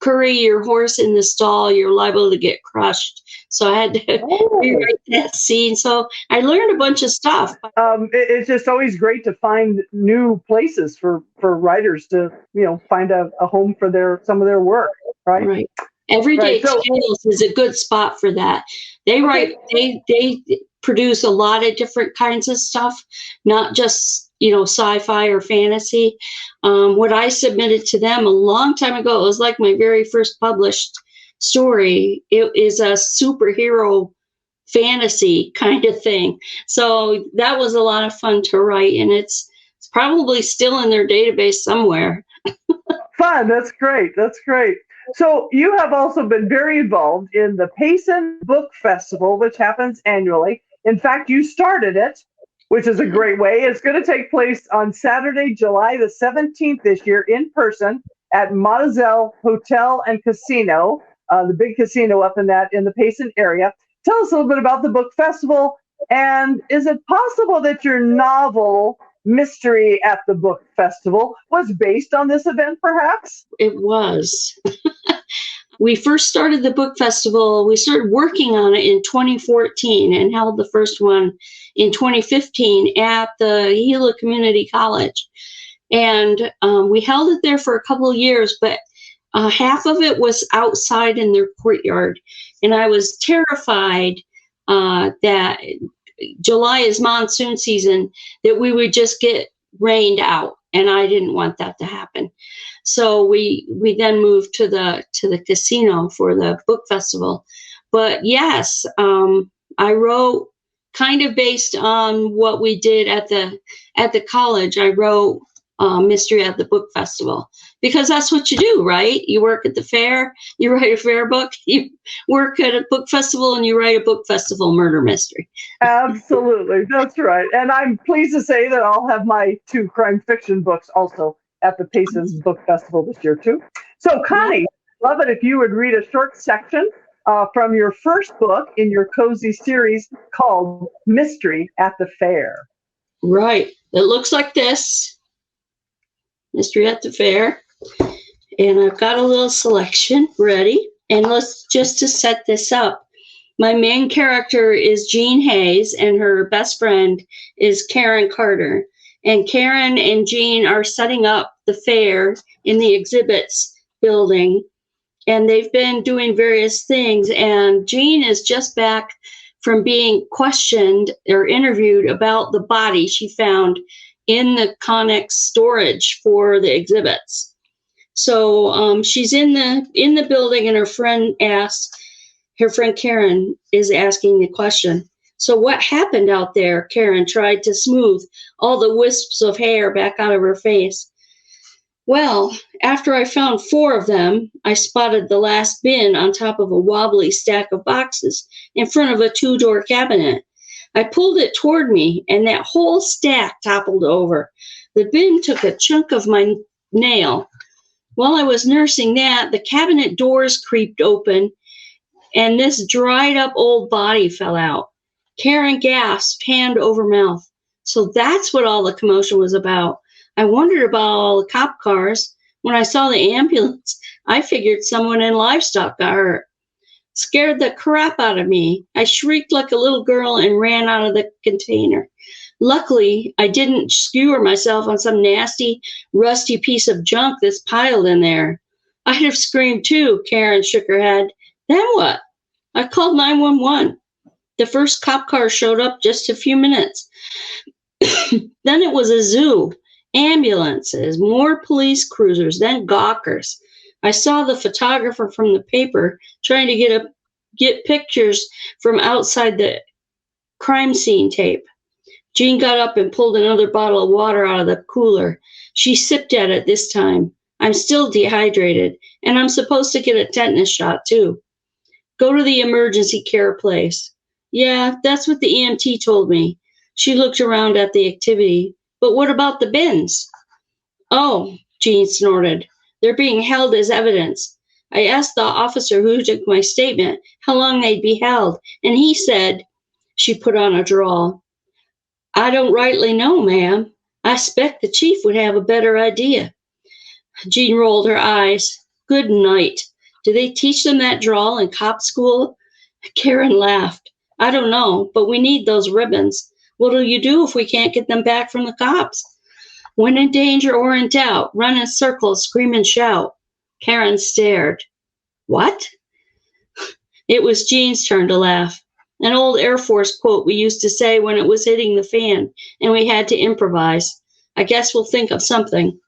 curry your horse in the stall. You're liable to get crushed. So I had to rewrite that scene. So I learned a bunch of stuff. It's just always great to find new places for writers to, find a home for some of their work, right? Right. Everyday Tales is a good spot for that. They produce a lot of different kinds of stuff, not just, sci-fi or fantasy. What I submitted to them a long time ago, it was like my very first published story. It is a superhero fantasy kind of thing. So that was a lot of fun to write, and it's probably still in their database somewhere. Fun. That's great. That's great. So you have also been very involved in the Payson Book Festival, which happens annually. In fact, you started it, which is a great way. It's going to take place on Saturday, July the 17th this year in person at Mademoiselle Hotel and Casino, the big casino up in the Payson area. Tell us a little bit about the book festival, and is it possible that your novel Mystery at the Book Festival was based on this event, perhaps? It was. We first started the book festival. We started working on it in 2014 and held the first one in 2015 at the Gila Community College. And we held it there for a couple of years, but half of it was outside in their courtyard. And I was terrified that July is monsoon season, that we would just get rained out. And I didn't want that to happen. So we then moved to the casino for the book festival. But yes, I wrote kind of based on what we did at the college. I wrote Mystery at the Book Festival, because that's what you do, right? You work at the fair, you write a fair book, you work at a book festival, and you write a book festival murder mystery. Absolutely, that's right. And I'm pleased to say that I'll have my 2 crime fiction books also at the Paces Book Festival this year too. So Connie, love it if you would read a short section from your first book in your cozy series called Mystery at the Fair. Right. It looks like this. Mystery at the Fair. And I've got a little selection ready. And let's just to set this up. My main character is Jean Hayes, and her best friend is Karen Carter. And Karen and Jean are setting up the fair in the exhibits building. And they've been doing various things. And Jean is just back from being questioned or interviewed about the body she found in the Connex storage for the exhibits. So she's in the building, and her friend Karen is asking the question. So what happened out there? Karen tried to smooth all the wisps of hair back out of her face. Well, after I found 4 of them, I spotted the last bin on top of a wobbly stack of boxes in front of a 2-door cabinet. I pulled it toward me, and that whole stack toppled over. The bin took a chunk of my nail. While I was nursing that, the cabinet doors creaked open, and this dried-up old body fell out. Karen gasped, hand over mouth. So that's what all the commotion was about. I wondered about all the cop cars. When I saw the ambulance, I figured someone in livestock got hurt. Scared the crap out of me. I shrieked like a little girl and ran out of the container. Luckily, I didn't skewer myself on some nasty, rusty piece of junk that's piled in there. I'd have screamed too, Karen shook her head. Then what? I called 911. The first cop car showed up just a few minutes. Then it was a zoo. Ambulances, more police cruisers, then gawkers. I saw the photographer from the paper trying to get pictures from outside the crime scene tape. Jean got up and pulled another bottle of water out of the cooler. She sipped at it this time. I'm still dehydrated, and I'm supposed to get a tetanus shot too. Go to the emergency care place. Yeah, that's what the EMT told me. She looked around at the activity. But what about the bins? Oh, Jean snorted. They're being held as evidence. I asked the officer who took my statement how long they'd be held, and he said, she put on a drawl, I don't rightly know, ma'am. I expect the chief would have a better idea. Jean rolled her eyes. Good night. Do they teach them that drawl in cop school? Karen laughed. I don't know, but we need those ribbons. What'll you do if we can't get them back from the cops? When in danger or in doubt, run in circles, scream and shout. Karen stared. What? It was Jean's turn to laugh. An old Air Force quote we used to say when it was hitting the fan and we had to improvise. I guess we'll think of something.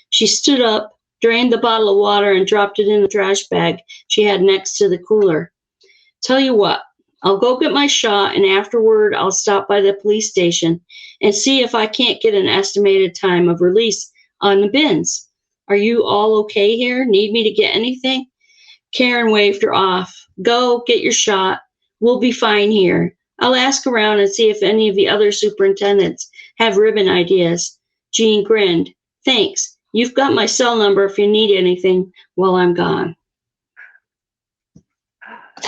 She stood up, drained the bottle of water, and dropped it in the trash bag she had next to the cooler. Tell you what, I'll go get my shot, and afterward I'll stop by the police station and see if I can't get an estimated time of release on the bins. Are you all okay here? Need me to get anything? Karen waved her off. Go, get your shot. We'll be fine here. I'll ask around and see if any of the other superintendents have ribbon ideas. Jean grinned. Thanks. You've got my cell number if you need anything while I'm gone.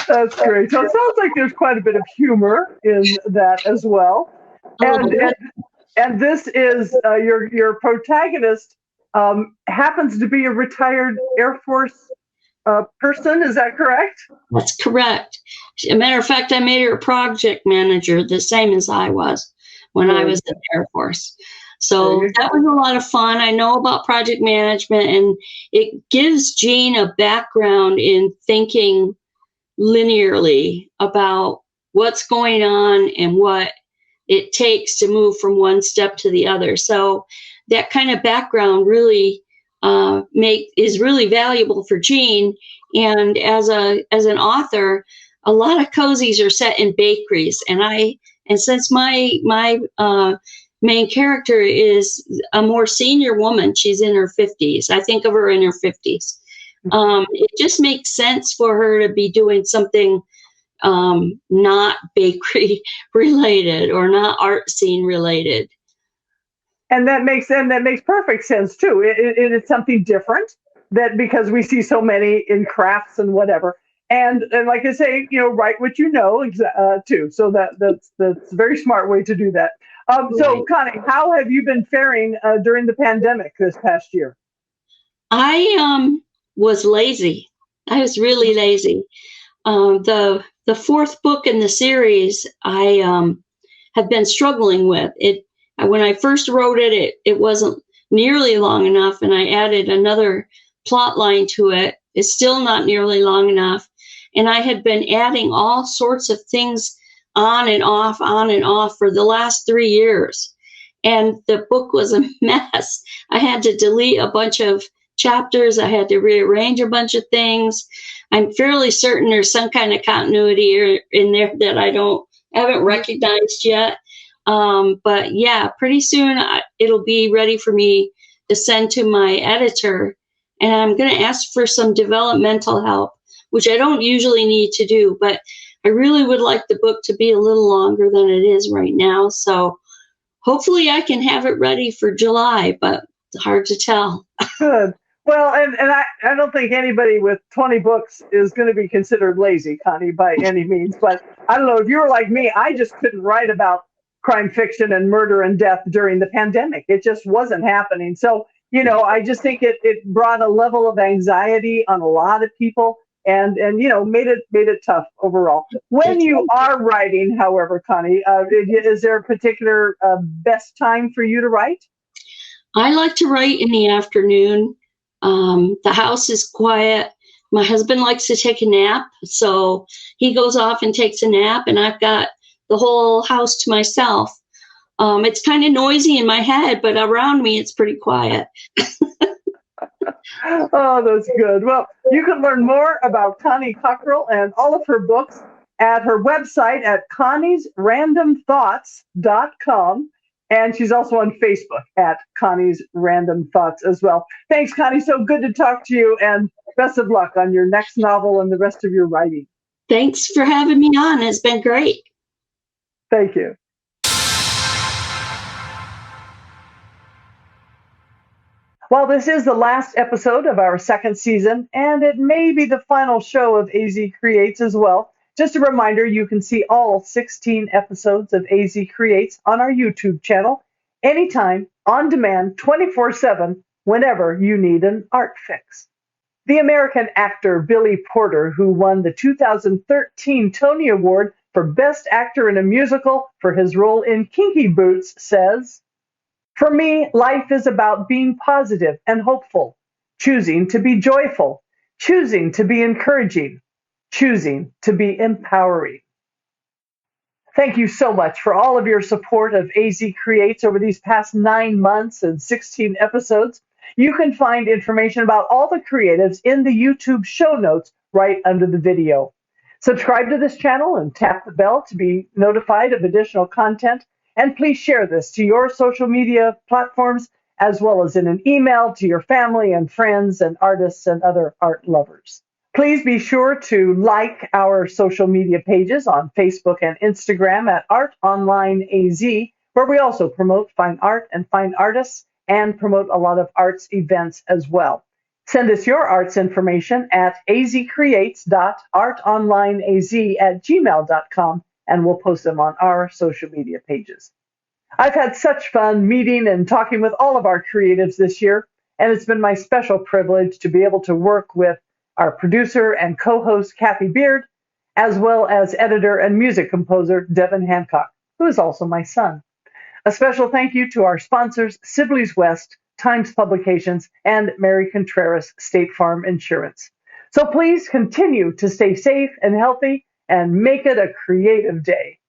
That's great. So it sounds like there's quite a bit of humor in that as well. And this is your protagonist happens to be a retired Air Force person. Is that correct? That's correct. As a matter of fact, I made her a project manager, the same as I was when I was in the Air Force. So that was a lot of fun. I know about project management, and it gives Jean a background in thinking linearly about what's going on and what it takes to move from one step to the other. So that kind of background really is really valuable for Jean. And as an author, a lot of cozies are set in bakeries, and since my main character is a more senior woman. She's in her 50s. I think of her in her 50s. It just makes sense for her to be doing something not bakery related or not art scene related. And that makes perfect sense too. It's something different, that because we see so many in crafts and whatever. And like I say, write what you know too. So that's a very smart way to do that. So Connie, how have you been faring during the pandemic this past year? I was lazy. I was really lazy. The fourth book in the series I have been struggling with. When I first wrote it, it wasn't nearly long enough, and I added another plot line to it. It's still not nearly long enough. And I had been adding all sorts of things on and off for the last 3 years. And the book was a mess. I had to delete a bunch of chapters. I had to rearrange a bunch of things. I'm fairly certain there's some kind of continuity in there that I haven't recognized yet. But yeah, pretty soon it'll be ready for me to send to my editor. And I'm going to ask for some developmental help, which I don't usually need to do, but I really would like the book to be a little longer than it is right now. So hopefully I can have it ready for July, but it's hard to tell. Good. Well, and I don't think anybody with 20 books is going to be considered lazy, Connie, by any means. But I don't know, if you were like me, I just couldn't write about crime fiction and murder and death during the pandemic. It just wasn't happening. So, I just think it brought a level of anxiety on a lot of people and made it tough overall. When you are writing, however, Connie, is there a particular best time for you to write? I like to write in the afternoon. The house is quiet. My husband likes to take a nap, so he goes off and takes a nap, and I've got the whole house to myself. It's kind of noisy in my head, but around me it's pretty quiet. Oh, that's good. Well, you can learn more about Connie Cockrell and all of her books at her website at conniesrandomthoughts.com. And she's also on Facebook at Connie's Random Thoughts as well. Thanks, Connie. So good to talk to you, and best of luck on your next novel and the rest of your writing. Thanks for having me on. It's been great. Thank you. Well, this is the last episode of our second season, and it may be the final show of AZ Creates as well. Just a reminder, you can see all 16 episodes of AZ Creates on our YouTube channel, anytime, on demand, 24/7, whenever you need an art fix. The American actor Billy Porter, who won the 2013 Tony Award for Best Actor in a Musical for his role in Kinky Boots, says, "For me, life is about being positive and hopeful, choosing to be joyful, choosing to be encouraging, choosing to be empowering." Thank you so much for all of your support of AZ Creates over these past 9 months and 16 episodes. You can find information about all the creatives in the YouTube show notes right under the video. Subscribe to this channel and tap the bell to be notified of additional content. And please share this to your social media platforms, as well as in an email to your family and friends and artists and other art lovers. Please be sure to like our social media pages on Facebook and Instagram at Art Online AZ, where we also promote fine art and fine artists and promote a lot of arts events as well. Send us your arts information at azcreates.artonlineaz@gmail.com, and we'll post them on our social media pages. I've had such fun meeting and talking with all of our creatives this year, and it's been my special privilege to be able to work with our producer and co-host Cathy Beard, as well as editor and music composer Devin Hancock, who is also my son. A special thank you to our sponsors, Sibley's West, Times Publications, and Mary Contreras State Farm Insurance. So please continue to stay safe and healthy and make it a creative day.